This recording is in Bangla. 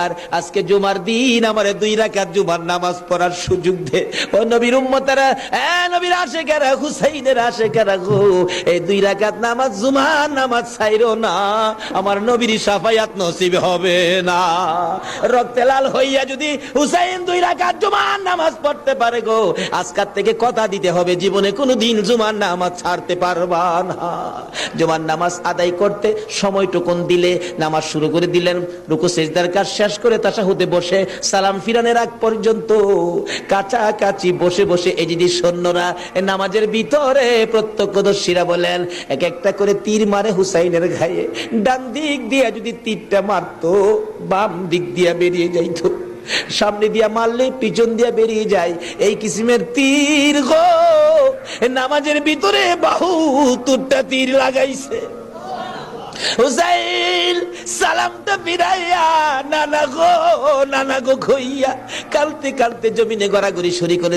আর আজকে জুমার দিন আমারে 2 রাকাত জুমার নামাজ পড়ার সুযোগ দে। ও নবীর উম্মতেরা, নবীর আশিকেরা, হুসাইনের আশিকেরা গো, এই 2 রাকাত নামাজ জুমার নামাজ ছাইরো না, আমার নবীর শাফায়াত নসিব হবে না। রক্তে লাল হইয়া যদি হুসাইন 2 রাকাত জুমার নামাজ পড়তে পারে গো, আজকাল থেকে কথা দিতে হবে জীবনে কোনোদিন জুমার নামাজ ছাড়তে পারবা না। জুমার নামাজ আদায় করতে সময়টুকুন দিলে নামাজ শুরু করে দিলেন, রুকু সিজদার কাজ শেষ করে তাশাহুদে বসে সালাম ফিরানোর আগ পর্যন্ত কাছাকাছি বসে বসে এই যদি সৈন্যরা নামাজের ভিতরে প্রত্যক্ষদর্শীরা বলেন এক একটা করে তীর মারে হুসাইনের গায়ে। ডান দিক দিয়ে যদি তীরটা মারতো, বাম দিক দিয়ে বেরিয়ে যাইতো, সামনে দিয়া মারলে পিছন দিয়া বেরিয়ে যায়, এই কিসিমের তীর গো নামাজের ভিতরে 72টা তীর লাগাইছে। হুসাইন সালামটা ফিরাইয়া নানা গো কইয়া কালতে কালতে জমিনে গড়াগড়ি শুরু করে